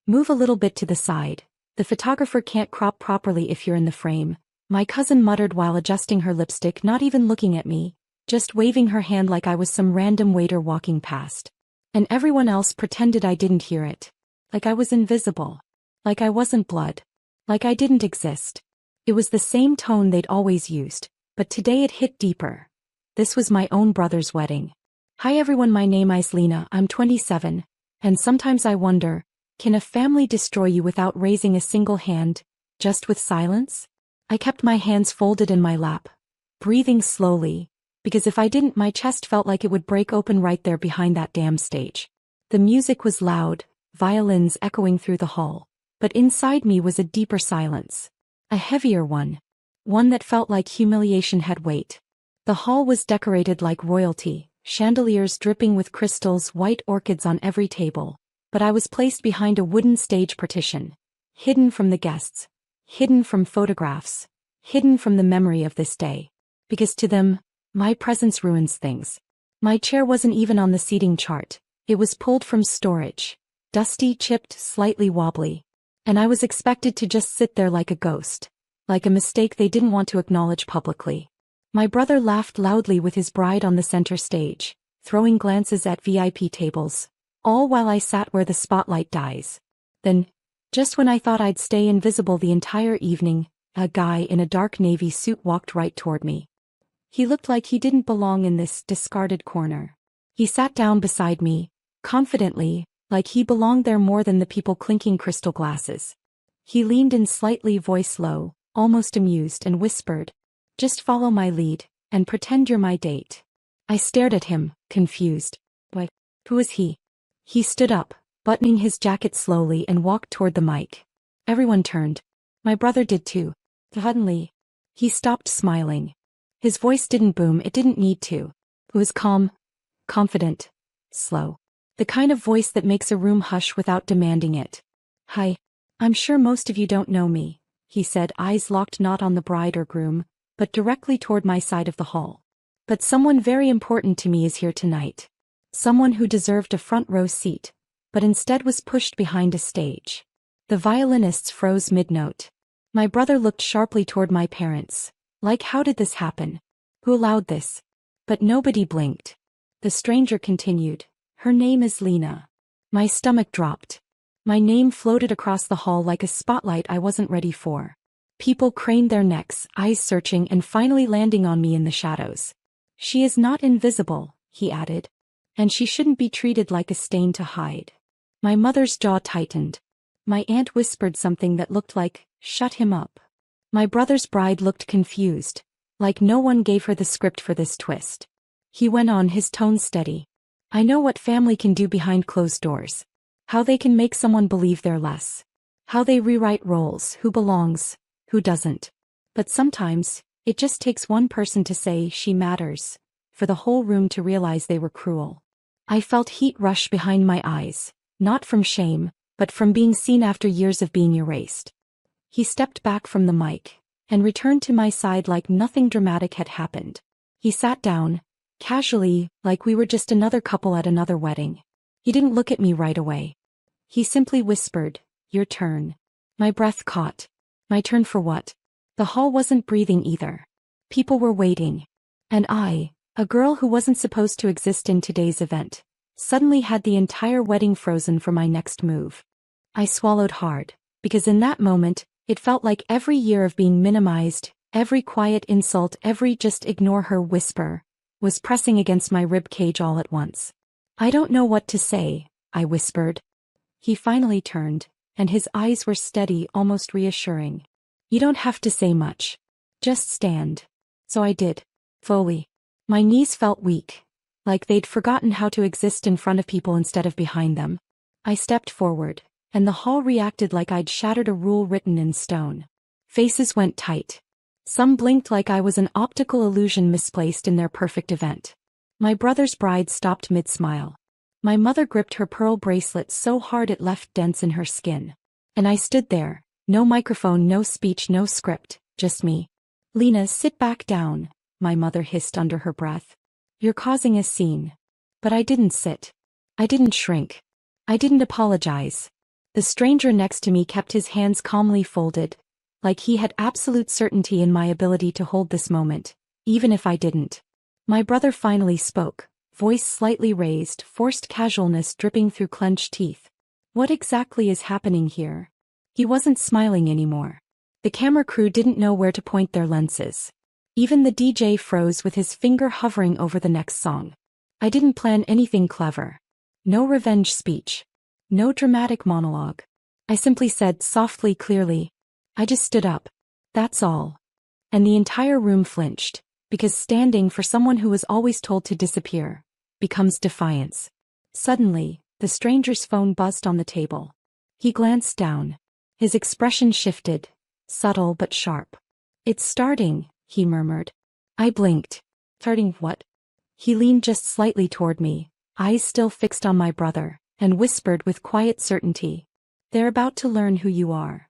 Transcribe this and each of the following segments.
Move a little bit to the side. The photographer can't crop properly if you're in the frame, my cousin muttered while adjusting her lipstick, not even looking at me, just waving her hand like I was some random waiter walking past. And everyone else pretended I didn't hear it. Like I was invisible. Like I wasn't blood. Like I didn't exist. It was the same tone they'd always used, but today it hit deeper. This was my own brother's wedding. Hi everyone, my name is Lena, I'm 27, and sometimes I wonder, can a family destroy you without raising a single hand, just with silence? I kept my hands folded in my lap, breathing slowly, because if I didn't my chest felt like it would break open right there behind that damn stage. The music was loud, violins echoing through the hall, but inside me was a deeper silence. A heavier one. One that felt like humiliation had weight. The hall was decorated like royalty, chandeliers dripping with crystals, white orchids on every table, but I was placed behind a wooden stage partition, hidden from the guests, hidden from photographs, hidden from the memory of this day. Because to them, my presence ruins things. My chair wasn't even on the seating chart, it was pulled from storage, dusty, chipped, slightly wobbly. And I was expected to just sit there like a ghost, like a mistake they didn't want to acknowledge publicly. My brother laughed loudly with his bride on the center stage, throwing glances at VIP tables, all while I sat where the spotlight dies. Then, just when I thought I'd stay invisible the entire evening, a guy in a dark navy suit walked right toward me. He looked like he didn't belong in this discarded corner. He sat down beside me, confidently, like he belonged there more than the people clinking crystal glasses. He leaned in slightly, voice low, almost amused, and whispered, "Just follow my lead, and pretend you're my date." I stared at him, confused. What? Who is he? He stood up, buttoning his jacket slowly, and walked toward the mic. Everyone turned. My brother did too. Suddenly, he stopped smiling. His voice didn't boom, it didn't need to. It was calm, confident, slow. The kind of voice that makes a room hush without demanding it. "Hi. I'm sure most of you don't know me," he said, eyes locked not on the bride or groom, but directly toward my side of the hall. "But someone very important to me is here tonight. Someone who deserved a front row seat, but instead was pushed behind a stage." The violinists froze mid-note. My brother looked sharply toward my parents, like, how did this happen? Who allowed this? But nobody blinked. The stranger continued, "Her name is Lena." My stomach dropped. My name floated across the hall like a spotlight I wasn't ready for. People craned their necks, eyes searching, and finally landing on me in the shadows. "She is not invisible," he added. "And she shouldn't be treated like a stain to hide." My mother's jaw tightened. My aunt whispered something that looked like, "Shut him up." My brother's bride looked confused, like no one gave her the script for this twist. He went on, his tone steady. "I know what family can do behind closed doors. How they can make someone believe they're less. How they rewrite roles, who belongs, who doesn't. But sometimes, it just takes one person to say she matters, for the whole room to realize they were cruel." I felt heat rush behind my eyes, not from shame, but from being seen after years of being erased. He stepped back from the mic, and returned to my side like nothing dramatic had happened. He sat down, casually, like we were just another couple at another wedding. He didn't look at me right away. He simply whispered, "Your turn." My breath caught. My turn for what? The hall wasn't breathing either. People were waiting. And I, a girl who wasn't supposed to exist in today's event, suddenly had the entire wedding frozen for my next move. I swallowed hard, because in that moment, it felt like every year of being minimized, every quiet insult, every "just ignore her" whisper, was pressing against my rib cage all at once. "I don't know what to say," I whispered. He finally turned, and his eyes were steady, almost reassuring. "You don't have to say much. Just stand." So I did. Fully. My knees felt weak, like they'd forgotten how to exist in front of people instead of behind them. I stepped forward, and the hall reacted like I'd shattered a rule written in stone. Faces went tight. Some blinked like I was an optical illusion misplaced in their perfect event. My brother's bride stopped mid-smile. My mother gripped her pearl bracelet so hard it left dents in her skin. And I stood there, no microphone, no speech, no script, just me. "Lena, sit back down," my mother hissed under her breath. "You're causing a scene." But I didn't sit. I didn't shrink. I didn't apologize. The stranger next to me kept his hands calmly folded, like he had absolute certainty in my ability to hold this moment, even if I didn't. My brother finally spoke, voice slightly raised, forced casualness dripping through clenched teeth. What exactly is happening here? He wasn't smiling anymore. The camera crew didn't know where to point their lenses. Even the DJ froze with his finger hovering over the next song. I didn't plan anything clever. No revenge speech. No dramatic monologue. I simply said softly, clearly, I just stood up. That's all. And the entire room flinched, because standing for someone who was always told to disappear becomes defiance. Suddenly, the stranger's phone buzzed on the table. He glanced down. His expression shifted, subtle but sharp. It's starting, he murmured. I blinked. Starting what? He leaned just slightly toward me, eyes still fixed on my brother, and whispered with quiet certainty. They're about to learn who you are.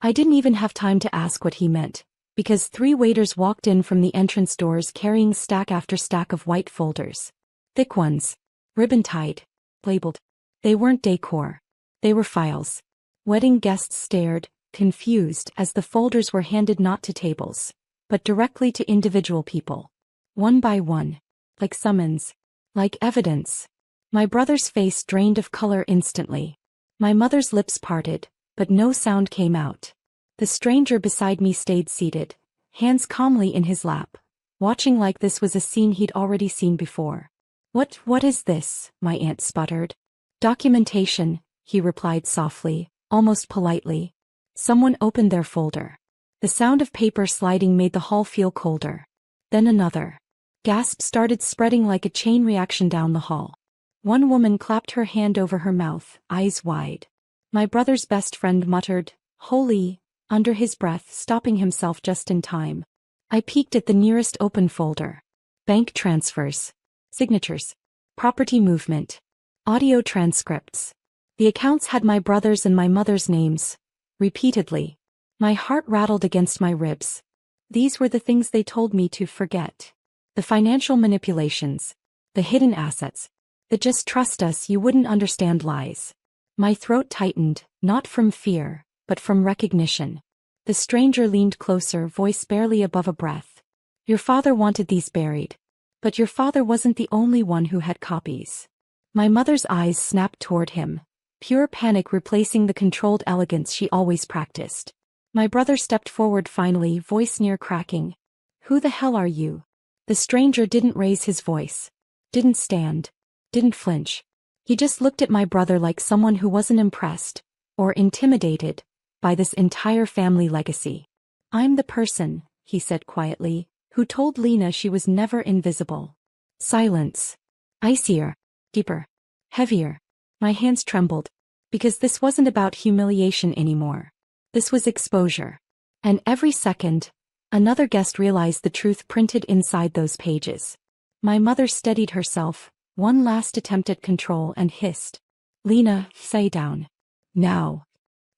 I didn't even have time to ask what he meant, because 3 waiters walked in from the entrance doors carrying stack after stack of white folders. Thick ones. Ribbon-tied. Labeled. They weren't decor. They were files. Wedding guests stared, confused, as the folders were handed not to tables, but directly to individual people. One by one. Like summons. Like evidence. My brother's face drained of color instantly. My mother's lips parted, but no sound came out. The stranger beside me stayed seated, hands calmly in his lap, watching like this was a scene he'd already seen before. What is this? My aunt sputtered. Documentation, he replied softly, almost politely. Someone opened their folder. The sound of paper sliding made the hall feel colder. Then another. Gasps started spreading like a chain reaction down the hall. One woman clapped her hand over her mouth, eyes wide. My brother's best friend muttered, "Holy," under his breath, stopping himself just in time. I peeked at the nearest open folder. Bank transfers. Signatures. Property movement. Audio transcripts. The accounts had my brother's and my mother's names. Repeatedly. My heart rattled against my ribs. These were the things they told me to forget. The financial manipulations. The hidden assets. The just trust us, you wouldn't understand lies. My throat tightened, not from fear, but from recognition. The stranger leaned closer, voice barely above a breath. Your father wanted these buried. But your father wasn't the only one who had copies. My mother's eyes snapped toward him, pure panic replacing the controlled elegance she always practiced. My brother stepped forward finally, voice near cracking. Who the hell are you? The stranger didn't raise his voice. Didn't stand. Didn't flinch. He just looked at my brother like someone who wasn't impressed, or intimidated, by this entire family legacy. I'm the person, he said quietly, who told Lena she was never invisible. Silence. Icier. Deeper. Heavier. My hands trembled. Because this wasn't about humiliation anymore. This was exposure. And every second, another guest realized the truth printed inside those pages. My mother steadied herself, one last attempt at control, and hissed. Lena, say down. Now.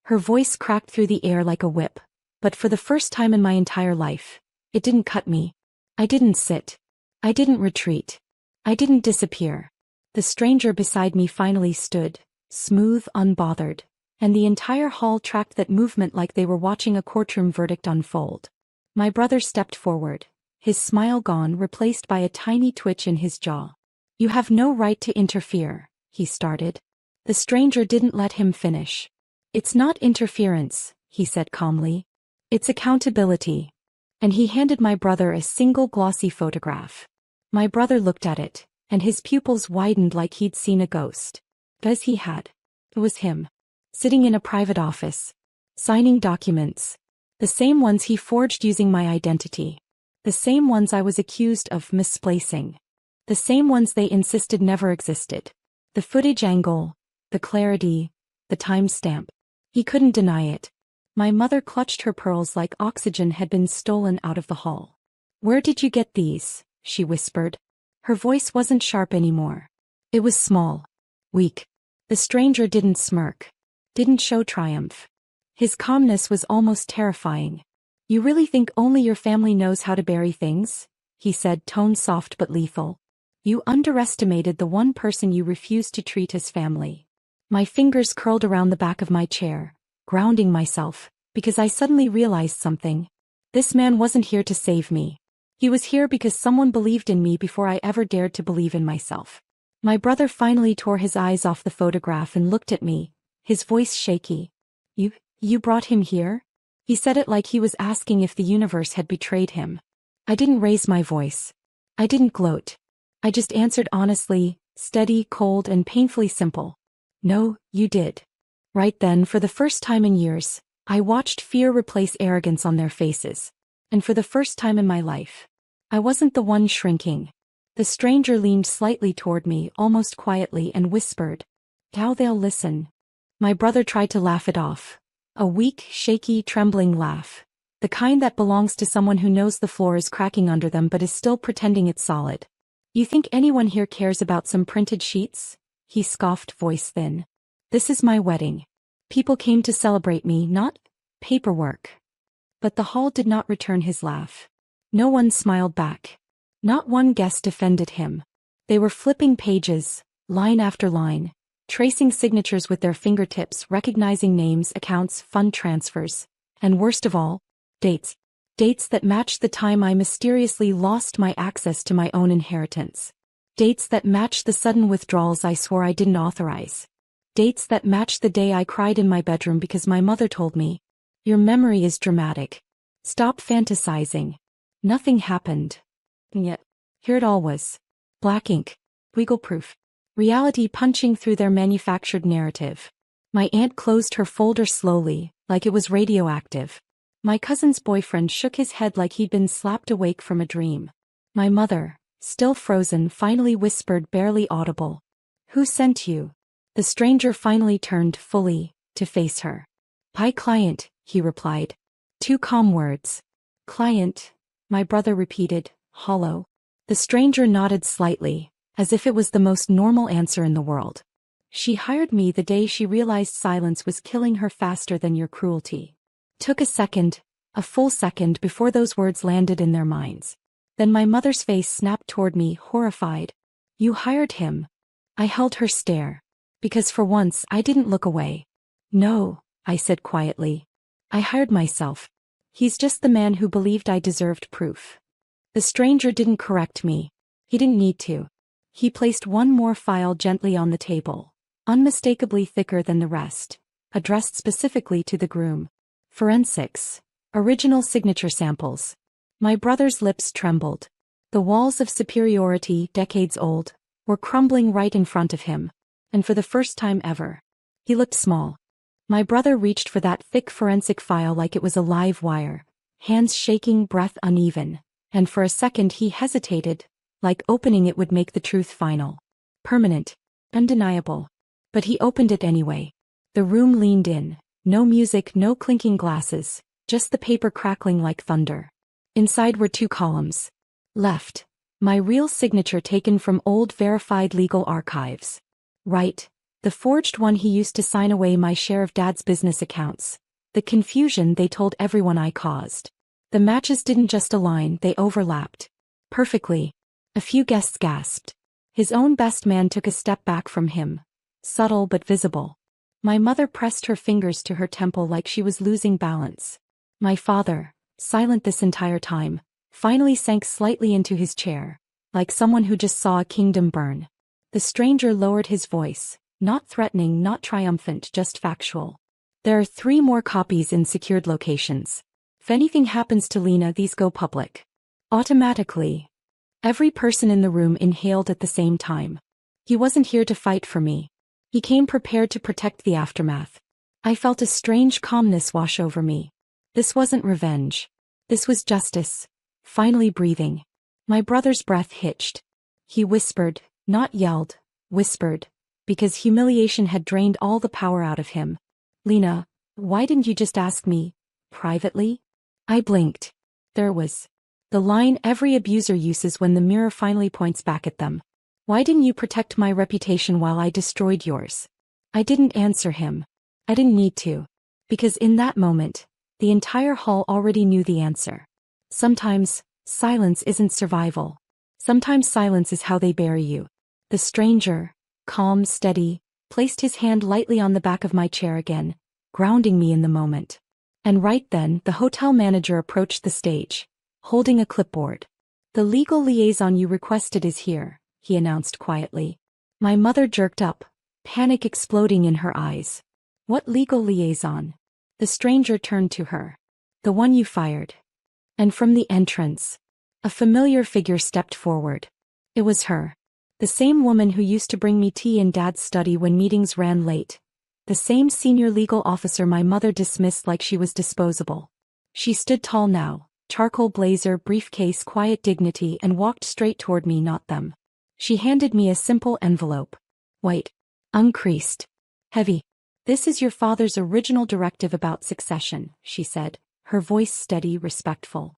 Her voice cracked through the air like a whip, but for the first time in my entire life, it didn't cut me. I didn't sit. I didn't retreat. I didn't disappear. The stranger beside me finally stood, smooth, unbothered, and the entire hall tracked that movement like they were watching a courtroom verdict unfold. My brother stepped forward, his smile gone, replaced by a tiny twitch in his jaw. You have no right to interfere, he started. The stranger didn't let him finish. It's not interference, he said calmly. It's accountability. And he handed my brother a single glossy photograph. My brother looked at it, and his pupils widened like he'd seen a ghost. As he had. It was him. Sitting in a private office. Signing documents. The same ones he forged using my identity. The same ones I was accused of misplacing. The same ones they insisted never existed. The footage angle, the clarity, the timestamp. He couldn't deny it. My mother clutched her pearls like oxygen had been stolen out of the hall. Where did you get these? She whispered. Her voice wasn't sharp anymore. It was small. Weak. The stranger didn't smirk. Didn't show triumph. His calmness was almost terrifying. You really think only your family knows how to bury things? He said, tone soft but lethal. You underestimated the one person you refused to treat as family. My fingers curled around the back of my chair, grounding myself, because I suddenly realized something. This man wasn't here to save me. He was here because someone believed in me before I ever dared to believe in myself. My brother finally tore his eyes off the photograph and looked at me, his voice shaky. You brought him here? He said it like he was asking if the universe had betrayed him. I didn't raise my voice. I didn't gloat. I just answered honestly, steady, cold, and painfully simple. No, you did. Right then, for the first time in years, I watched fear replace arrogance on their faces. And for the first time in my life, I wasn't the one shrinking. The stranger leaned slightly toward me, almost quietly, and whispered, "Now they'll listen." My brother tried to laugh it off. A weak, shaky, trembling laugh. The kind that belongs to someone who knows the floor is cracking under them but is still pretending it's solid. "You think anyone here cares about some printed sheets?" He scoffed, voice thin. "This is my wedding. People came to celebrate me, not paperwork." But the hall did not return his laugh. No one smiled back. Not one guest defended him. They were flipping pages, line after line, tracing signatures with their fingertips, recognizing names, accounts, fund transfers, and worst of all, dates. Dates that matched the time I mysteriously lost my access to my own inheritance. Dates that matched the sudden withdrawals I swore I didn't authorize. Dates that matched the day I cried in my bedroom because my mother told me, "Your memory is dramatic. Stop fantasizing." Nothing happened. And yet, here it all was. Black ink. Legal proof. Reality punching through their manufactured narrative. My aunt closed her folder slowly, like it was radioactive. My cousin's boyfriend shook his head like he'd been slapped awake from a dream. My mother, still frozen, finally whispered, barely audible, "Who sent you?" The stranger finally turned fully to face her. "My client," he replied. 2 calm words. "Client," my brother repeated, hollow. The stranger nodded slightly, as if it was the most normal answer in the world. "She hired me the day she realized silence was killing her faster than your cruelty." Took a second, a full second before those words landed in their minds. Then my mother's face snapped toward me, horrified. "You hired him?" I held her stare. Because for once I didn't look away. "No," I said quietly. "I hired myself. He's just the man who believed I deserved proof." The stranger didn't correct me. He didn't need to. He placed one more file gently on the table, unmistakably thicker than the rest, addressed specifically to the groom. "Forensics. Original signature samples." My brother's lips trembled. The walls of superiority, decades old, were crumbling right in front of him. And for the first time ever, he looked small. My brother reached for that thick forensic file like it was a live wire, hands shaking, breath uneven, and for a second he hesitated, like opening it would make the truth final. Permanent. Undeniable. But he opened it anyway. The room leaned in. No music, no clinking glasses, just the paper crackling like thunder. Inside were 2 columns. Left. My real signature taken from old verified legal archives. Right. The forged one he used to sign away my share of Dad's business accounts. The confusion they told everyone I caused. The matches didn't just align, they overlapped. Perfectly. A few guests gasped. His own best man took a step back from him. Subtle but visible. My mother pressed her fingers to her temple like she was losing balance. My father, silent this entire time, finally sank slightly into his chair, like someone who just saw a kingdom burn. The stranger lowered his voice, not threatening, not triumphant, just factual. "There are 3 more copies in secured locations. If anything happens to Lena, these go public." Automatically. Every person in the room inhaled at the same time. He wasn't here to fight for me. He came prepared to protect the aftermath. I felt a strange calmness wash over me. This wasn't revenge. This was justice. Finally breathing. My brother's breath hitched. He whispered, not yelled, whispered, because humiliation had drained all the power out of him. "Lena, why didn't you just ask me, privately?" I blinked. There it was. The line every abuser uses when the mirror finally points back at them. "Why didn't you protect my reputation while I destroyed yours?" I didn't answer him. I didn't need to. Because in that moment, the entire hall already knew the answer. Sometimes, silence isn't survival. Sometimes silence is how they bury you. The stranger, calm, steady, placed his hand lightly on the back of my chair again, grounding me in the moment. And right then, the hotel manager approached the stage, holding a clipboard. "The legal liaison you requested is here," he announced quietly. My mother jerked up, panic exploding in her eyes. "What legal liaison?" The stranger turned to her. "The one you fired." And from the entrance, a familiar figure stepped forward. It was her. The same woman who used to bring me tea in Dad's study when meetings ran late. The same senior legal officer my mother dismissed like she was disposable. She stood tall now, charcoal blazer, briefcase, quiet dignity, and walked straight toward me, not them. She handed me a simple envelope. White. Uncreased. Heavy. "This is your father's original directive about succession," she said, her voice steady, respectful.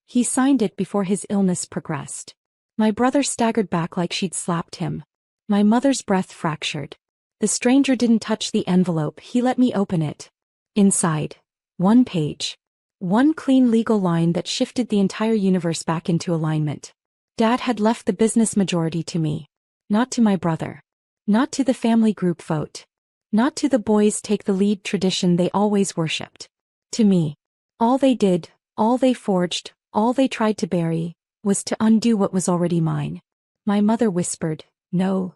"He signed it before his illness progressed." My brother staggered back like she'd slapped him. My mother's breath fractured. The stranger didn't touch the envelope, he let me open it. Inside, one page. One clean legal line that shifted the entire universe back into alignment. Dad had left the business majority to me. Not to my brother. Not to the family group vote. Not to the boys take the lead tradition they always worshipped. To me. All they did, all they forged, all they tried to bury, was to undo what was already mine. My mother whispered, "No.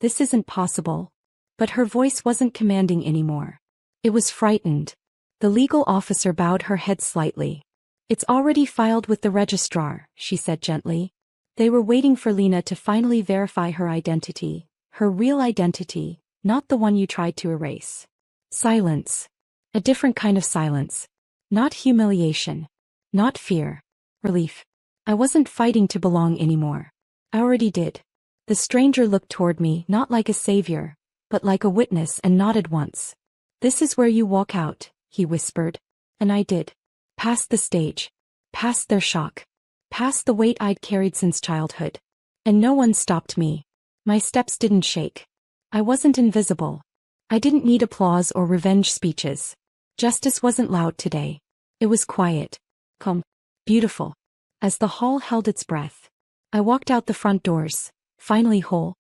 This isn't possible." But her voice wasn't commanding anymore. It was frightened. The legal officer bowed her head slightly. "It's already filed with the registrar," she said gently. They were waiting for Lena to finally verify her identity, her real identity, not the one you tried to erase. Silence. A different kind of silence. Not humiliation. Not fear. Relief. I wasn't fighting to belong anymore. I already did. The stranger looked toward me, not like a savior, but like a witness, and nodded once. "This is where you walk out," he whispered. And I did. Past the stage. Past their shock. Past the weight I'd carried since childhood. And no one stopped me. My steps didn't shake. I wasn't invisible. I didn't need applause or revenge speeches. Justice wasn't loud today. It was quiet. Calm. Beautiful. As the hall held its breath, I walked out the front doors, finally whole.